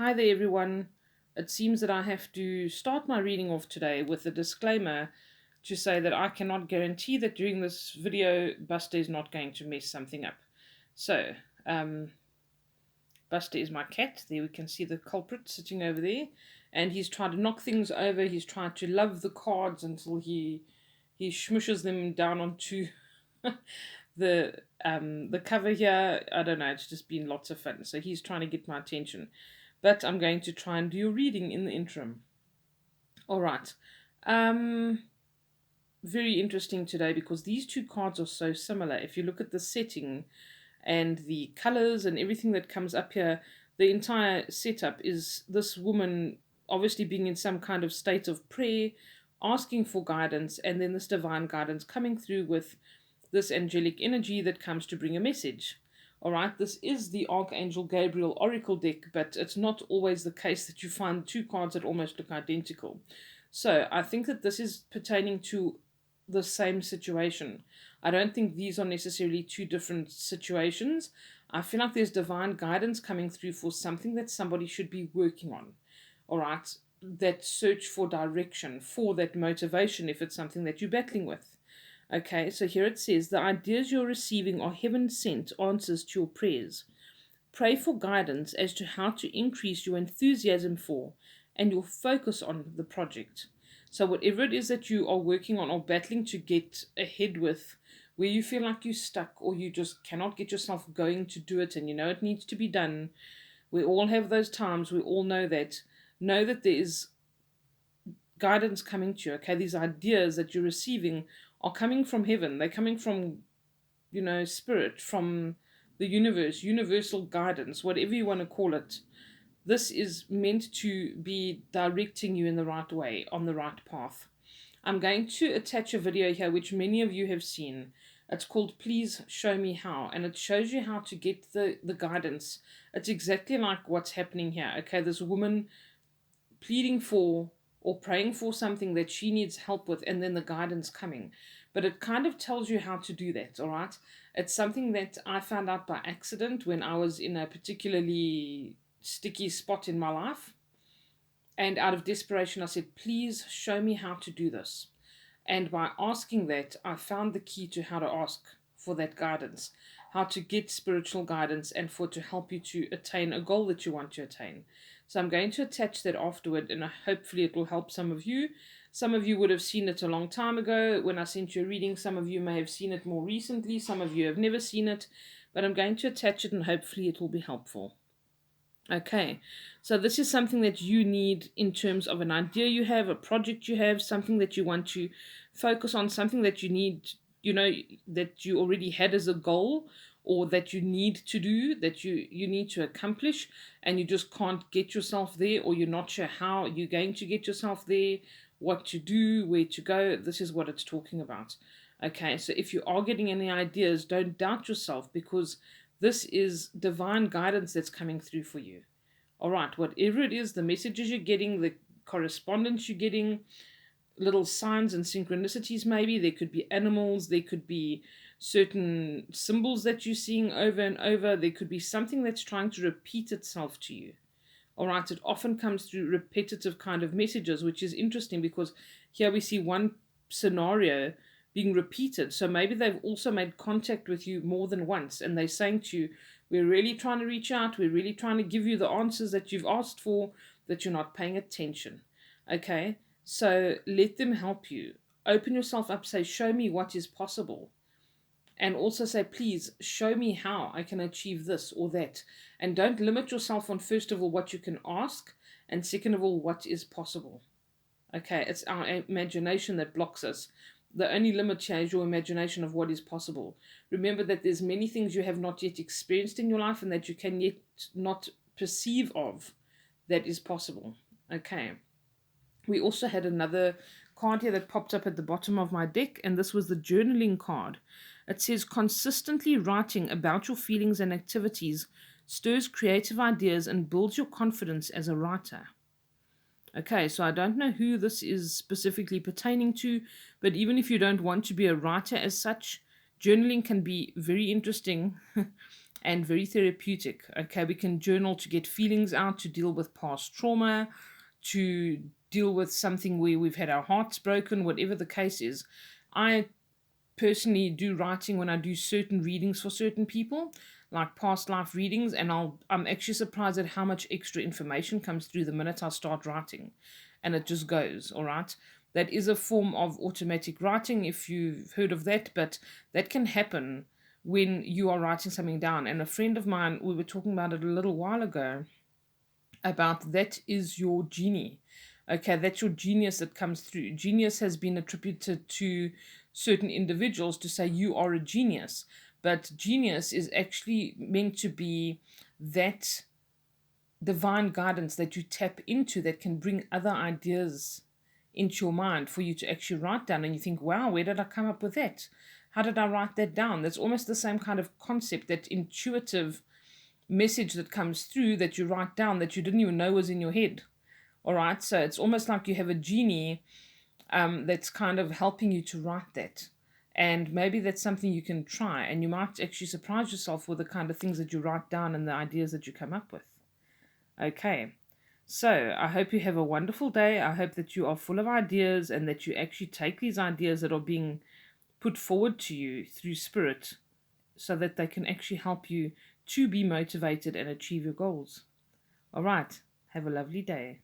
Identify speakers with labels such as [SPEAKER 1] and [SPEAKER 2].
[SPEAKER 1] Hi there, everyone. It seems that I have to start my reading off today with a disclaimer to say that I cannot guarantee that during this video, Buster is not going to mess something up. So, um, Buster is my cat. There we can see the culprit sitting over there. And he's tried to knock things over. He's tried to love the cards until he smushes them down onto the cover here. I don't know, it's just been lots of fun. So he's trying to get my attention. But I'm going to try and do a reading in the interim. All right. Um, Very interesting today because these two cards are so similar. If you look at the setting and the colors and everything that comes up here, the entire setup is this woman obviously being in some kind of state of prayer, asking for guidance, and then this divine guidance coming through with this angelic energy that comes to bring a message. All right, this is the Archangel Gabriel Oracle deck, but it's not always the case that you find two cards that almost look identical. So I think that this is pertaining to the same situation. I don't think these are necessarily two different situations. I feel like there's divine guidance coming through for something that somebody should be working on. All right, that search for direction, for that motivation if it's something that you're battling with. Okay, so here it says the ideas you're receiving are heaven sent answers to your prayers. Pray for guidance as to how to increase your enthusiasm for and your focus on the project. So, whatever it is that you are working on or battling to get ahead with, where you feel like you're stuck or you just cannot get yourself going to do it and you know it needs to be done, we all have those times, we all know that. Know that there is guidance coming to you, okay? These ideas that you're receiving are coming from heaven, they're coming from spirit, from the universe, universal guidance, whatever you want to call it. This is meant to be directing you in the right way, on the right path. I'm going to attach a video here which many of you have seen. It's called Please Show Me How, and it shows you how to get the guidance. It's exactly like what's happening here. Okay, this woman pleading for or praying for something that she needs help with, and then the guidance coming. But it kind of tells you how to do that, all right? It's something that I found out by accident when I was in a particularly sticky spot in my life. And out of desperation, I said, please show me how to do this. And by asking that, I found the key to how to ask for that guidance, how to get spiritual guidance, and for it to help you to attain a goal that you want to attain. So I'm going to attach that afterward, and hopefully it will help some of you. Some of you would have seen it a long time ago when I sent you a reading. Some of you may have seen it more recently. Some of you have never seen it, but I'm going to attach it, and hopefully it will be helpful. Okay, so this is something that you need in terms of an idea you have, a project you have, something that you want to focus on, something that you need, that you already had as a goal or that you need to do, that you need to accomplish, and you just can't get yourself there, or you're not sure how you're going to get yourself there, what to do, where to go. This is what it's talking about. Okay, so if you are getting any ideas, don't doubt yourself, because this is divine guidance that's coming through for you. All right, whatever it is, the messages you're getting, the correspondence you're getting, little signs and synchronicities, maybe. There could be animals, there could be certain symbols that you're seeing over and over. There could be something that's trying to repeat itself to you. All right, it often comes through repetitive kind of messages, which is interesting because here we see one scenario being repeated. So maybe they've also made contact with you more than once, and they're saying to you, we're really trying to reach out, we're really trying to give you the answers that you've asked for, that you're not paying attention. Okay, so let them help you. Open yourself up, say, show me what is possible. And also say, please show me how I can achieve this or that. And don't limit yourself on, first of all, what you can ask, and second of all, what is possible. Okay, it's our imagination that blocks us. The only limit here is your imagination of what is possible. Remember that there's many things you have not yet experienced in your life and that you can yet not perceive of that is possible. Okay. We also had another card here that popped up at the bottom of my deck, and this was the journaling card. It says, consistently writing about your feelings and activities stirs creative ideas and builds your confidence as a writer. Okay, so I don't know who this is specifically pertaining to, but even if you don't want to be a writer as such, journaling can be very interesting and very therapeutic. Okay, we can journal to get feelings out, to deal with past trauma, to deal with something where we've had our hearts broken, whatever the case is. I personally do writing when I do certain readings for certain people, like past life readings, and I'm actually surprised at how much extra information comes through the minute I start writing, and it just goes. All right, that is a form of automatic writing, if you've heard of that, but that can happen when you are writing something down. And a friend of mine, we were talking about it a little while ago, about that is your genie. Okay, that's your genius that comes through. Genius has been attributed to certain individuals to say you are a genius, but genius is actually meant to be that divine guidance that you tap into that can bring other ideas into your mind for you to actually write down. And you think, wow, where did I come up with that? How did I write that down? That's almost the same kind of concept, that intuitive message that comes through that you write down that you didn't even know was in your head. All right, so it's almost like you have a genie that's kind of helping you to write that. And maybe that's something you can try, and you might actually surprise yourself with the kind of things that you write down and the ideas that you come up with. Okay, so I hope you have a wonderful day. I hope that you are full of ideas and that you actually take these ideas that are being put forward to you through spirit so that they can actually help you to be motivated and achieve your goals. All right, have a lovely day.